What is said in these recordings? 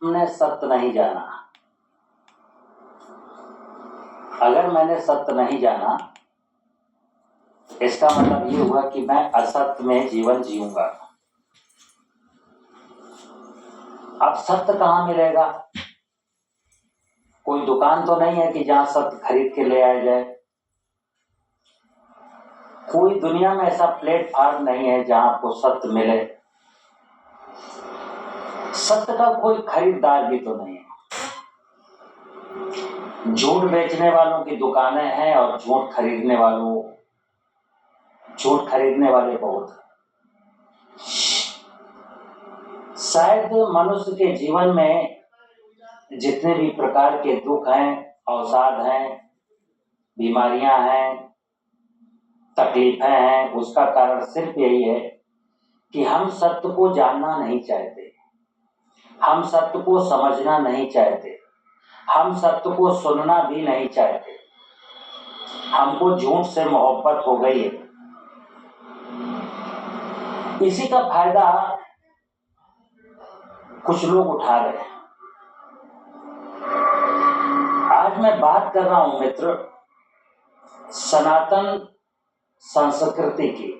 हमने सत्य नहीं जाना। अगर मैंने सत्य नहीं जाना, इसका मतलब ये हुआ कि मैं असत्य में जीवन जीऊंगा। अब सत्य कहाँ मिलेगा? कोई दुकान तो नहीं है कि जहां सत्य खरीद के ले आया जाए। कोई दुनिया में ऐसा प्लेटफॉर्म नहीं है जहां आपको सत्य मिले। सत्य का कोई खरीदार भी तो नहीं है। झूठ बेचने वालों की दुकानें हैं और झूठ खरीदने वाले बहुत हैं। शायद मनुष्य के जीवन में जितने भी प्रकार के दुख हैं, अवसाद हैं, बीमारियां हैं, तकलीफें हैं, उसका कारण सिर्फ यही है कि हम सत्य को जानना नहीं चाहते, हम सत्य को समझना नहीं चाहते, हम सत्य को सुनना भी नहीं चाहते। हमको झूठ से मोहब्बत हो गई है। इसी का फायदा कुछ लोग उठा रहे हैं। आज मैं बात कर रहा हूं मित्र, सनातन संस्कृति की।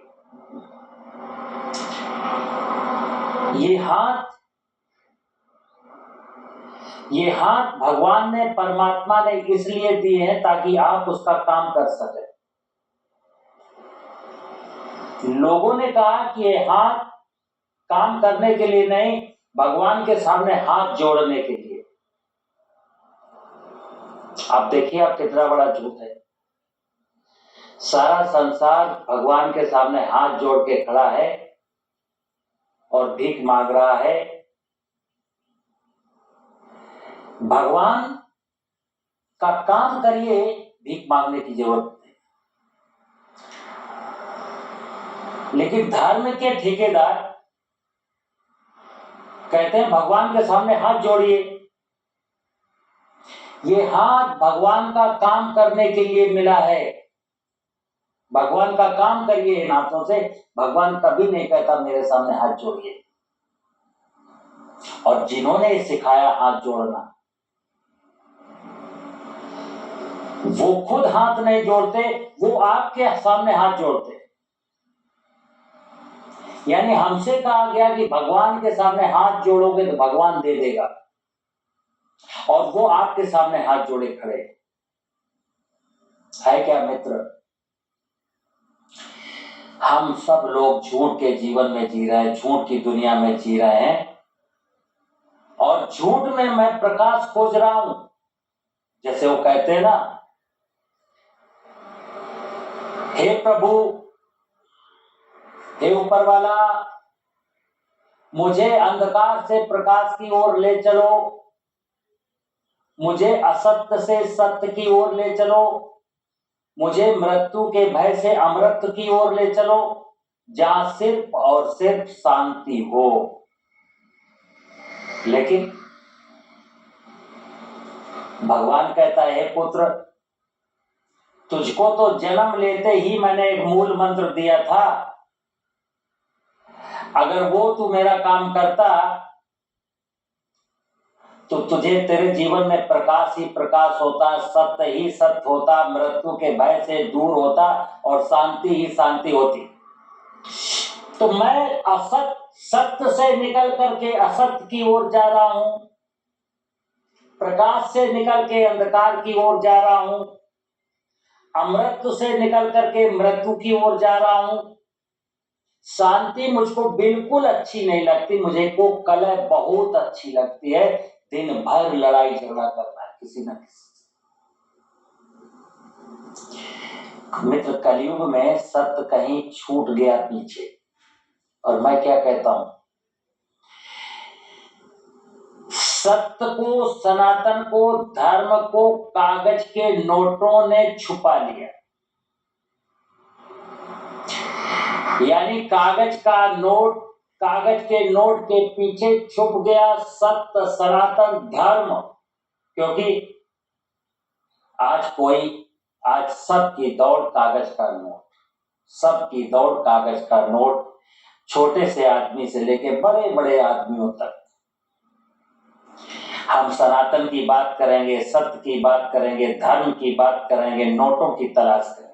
ये हाथ भगवान ने, परमात्मा ने इसलिए दिए हैं ताकि आप उसका काम कर सके। लोगों ने कहा कि ये हाथ काम करने के लिए नहीं, भगवान के सामने हाथ जोड़ने के लिए। आप देखिए, आप कितना बड़ा झूठ है। सारा संसार भगवान के सामने हाथ जोड़ के खड़ा है और भीख मांग रहा है। भगवान का काम करिए, भीख मांगने की जरूरत नहीं। लेकिन धर्म के ठेकेदार कहते हैं भगवान के सामने हाथ जोड़िए। ये हाथ भगवान का काम करने के लिए मिला है। भगवान का काम करिए इन हाथों से। भगवान कभी नहीं कहता मेरे सामने हाथ जोड़िए। और जिन्होंने सिखाया हाथ जोड़ना, वो खुद हाथ नहीं जोड़ते, वो आपके सामने हाथ जोड़ते। यानी हमसे कहा गया कि भगवान के सामने हाथ जोड़ोगे तो भगवान दे देगा, और वो आपके सामने हाथ जोड़े खड़े है। क्या मित्र, हम सब लोग झूठ के जीवन में जी रहे हैं, झूठ की दुनिया में जी रहे हैं, और झूठ में मैं प्रकाश खोज रहा हूं। जैसे वो कहते हैं ना, हे प्रभु, हे ऊपर वाला, मुझे अंधकार से प्रकाश की ओर ले चलो, मुझे असत्य से सत्य की ओर ले चलो, मुझे मृत्यु के भय से अमृत की ओर ले चलो, जहां सिर्फ और सिर्फ शांति हो। लेकिन भगवान कहता है, हे पुत्र, तुझको तो जन्म लेते ही मैंने एक मूल मंत्र दिया था। अगर वो तू मेरा काम करता तो तुझे, तेरे जीवन में प्रकाश ही प्रकाश होता, सत्य ही सत्य होता, मृत्यु के भय से दूर होता और शांति ही शांति होती। तो मैं सत्य से निकल करके असत्य की ओर जा रहा हूं, प्रकाश से निकल के अंधकार की ओर जा रहा हूं, अमृत से निकल करके मृत्यु की ओर जा रहा हूं। शांति मुझको बिल्कुल अच्छी नहीं लगती, मुझे को कलह बहुत अच्छी लगती है। दिन भर लड़ाई झगड़ा करना है किसी न किसी। मित्र, कलयुग में सत्य कहीं छूट गया पीछे। और मैं क्या कहता हूं, सत्य को, सनातन को, धर्म को कागज के नोटों ने छुपा लिया। यानी कागज के नोट के पीछे छुप गया सत्य, सनातन धर्म। क्योंकि आज सबकी दौड़ कागज का नोट, सबकी दौड़ कागज का नोट, छोटे से आदमी से लेके बड़े बड़े आदमियों तक। हम सनातन की बात करेंगे, सत्य की बात करेंगे, धर्म की बात करेंगे, नोटों की तलाश करेंगे।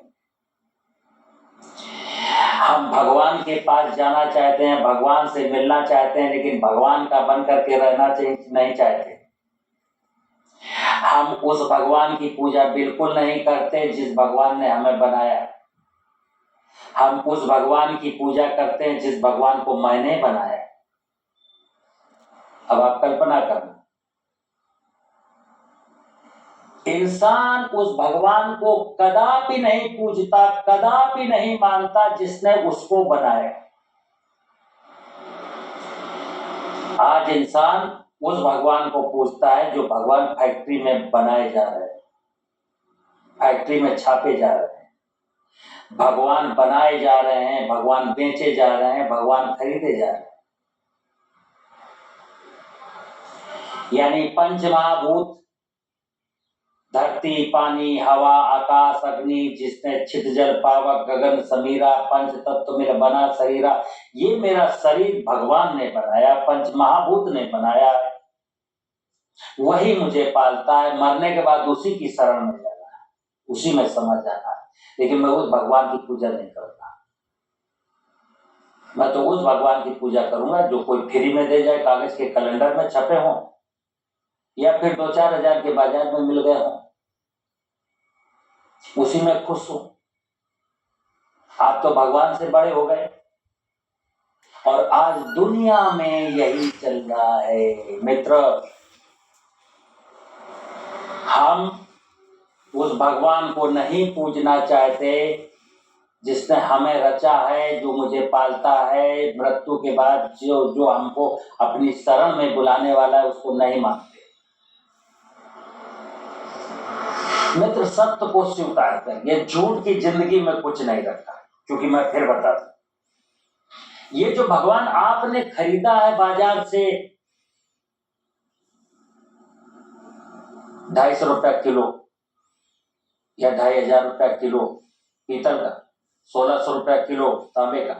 हम भगवान के पास जाना चाहते हैं, भगवान से मिलना चाहते हैं, लेकिन भगवान का बन करके रहना नहीं चाहते। हम उस भगवान की पूजा बिल्कुल नहीं करते जिस भगवान ने हमें बनाया। हम उस भगवान की पूजा करते हैं जिस भगवान को मैंने बनाया। अब आप कल्पना करना, इंसान उस भगवान को कदापि नहीं पूजता, कदापि नहीं मानता जिसने उसको बनाया। आज इंसान उस भगवान को पूजता है जो भगवान फैक्ट्री में बनाए जा रहे हैं, फैक्ट्री में छापे जा रहे हैं, भगवान बनाए जा रहे हैं, भगवान बेचे जा रहे हैं, भगवान खरीदे जा रहे हैं। यानी पंच महाभूत, धरती, पानी, हवा, आकाश, अग्नि, जिसने छित जल पावक गगन समीरा, पंच तत्व मेरा बना शरीरा, ये मेरा शरीर भगवान ने बनाया, पंच महाभूत ने बनाया है। वही मुझे पालता है। मरने के बाद उसी की शरण में जाना है, उसी में समझ जाना है। लेकिन मैं उस भगवान की पूजा नहीं करता। मैं तो उस भगवान की पूजा करूंगा जो कोई फ्री में दे जाए, कागज के कैलेंडर में छपे हों, या फिर 2-4 हजार के बाजार में मिल गए हों, उसी में खुश हूं। आप तो भगवान से बड़े हो गए, और आज दुनिया में यही चल रहा है मित्र। हम उस भगवान को नहीं पूजना चाहते जिसने हमें रचा है, जो मुझे पालता है, मृत्यु के बाद जो हमको अपनी शरण में बुलाने वाला है, उसको नहीं मानते। मित्र, सत्य को स्वीकार करिए, झूठ की जिंदगी में कुछ नहीं रखा। क्योंकि मैं फिर बता दूं, ये जो भगवान आपने खरीदा है बाजार से 250 रुपया किलो या 2500 रुपया किलो पीतल का, 1600 रुपया किलो तांबे का,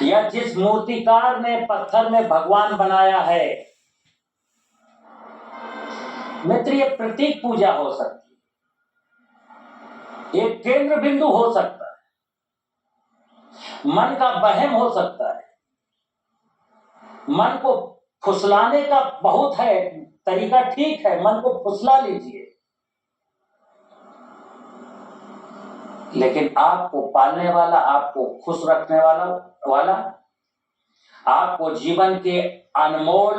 या जिस मूर्तिकार ने पत्थर में भगवान बनाया है, मित्र, ये प्रतीक पूजा हो सकती है, एक केंद्र बिंदु हो सकता है, मन का वहम हो सकता है। मन को फुसलाने का बहुत है तरीका, ठीक है, मन को फुसला लीजिए, लेकिन आपको पालने वाला, आपको खुश रखने वाला, आपको जीवन के अनमोल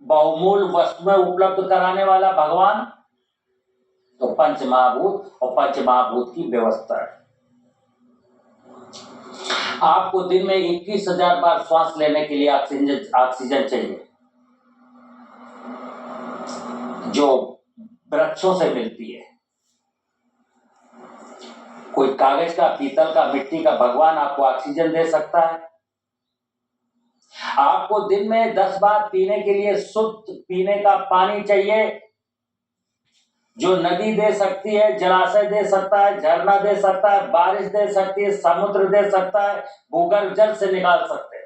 बहुमूल्य वस्तुएं उपलब्ध कराने वाला भगवान, तो पंच महाभूत और पंच महाभूत की व्यवस्था है। आपको दिन में 21,000 बार श्वास लेने के लिए ऑक्सीजन चाहिए, जो वृक्षों से मिलती है। कोई कागज का, पीतल का, मिट्टी का भगवान आपको ऑक्सीजन दे सकता है? आपको दिन में 10 बार पीने के लिए शुद्ध पीने का पानी चाहिए, जो नदी दे सकती है, जलाशय दे सकता है, झरना दे सकता है, बारिश दे सकती है, समुद्र दे सकता है, भूगर्भ जल से निकाल सकते हैं।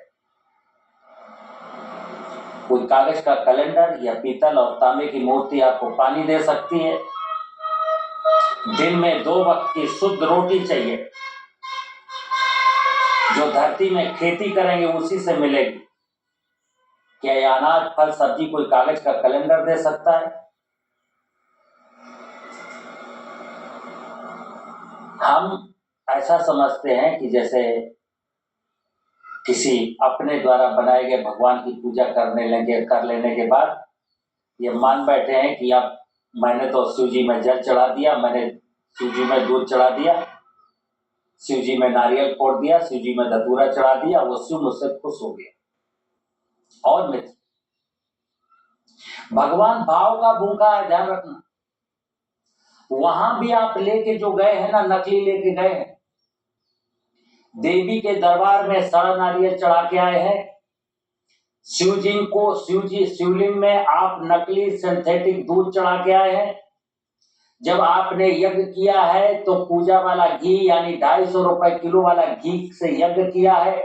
कोई कागज का कैलेंडर या पीतल और तांबे की मूर्ति आपको पानी दे सकती है। दिन में 2 वक्त की शुद्ध रोटी चाहिए, जो धरती में खेती करेंगे उसी से मिलेगी। क्या ये अनाज, फल, सब्जी कोई कागज का कैलेंडर दे सकता है? हम ऐसा समझते हैं कि जैसे किसी अपने द्वारा बनाए गए भगवान की पूजा कर लेने के बाद ये मान बैठे हैं कि अब मैंने तो शिव जी में जल चढ़ा दिया, मैंने शिव जी में दूध चढ़ा दिया, शिव जी में नारियल फोड़ दिया, शिव जी में धतूरा चढ़ा दिया, वो शिव मुझसे खुश हो गया। और मित्र, भगवान भाव का भूखा है, ध्यान रखना। वहां भी आप लेके जो गए हैं ना, नकली लेके गए हैं, देवी के दरबार में सड़ा नारियल चढ़ा के आए हैं, शिवलिंग में आप नकली सिंथेटिक दूध चढ़ा के आए हैं। जब आपने यज्ञ किया है तो पूजा वाला घी यानी 250 रुपए किलो वाला घी से यज्ञ किया है।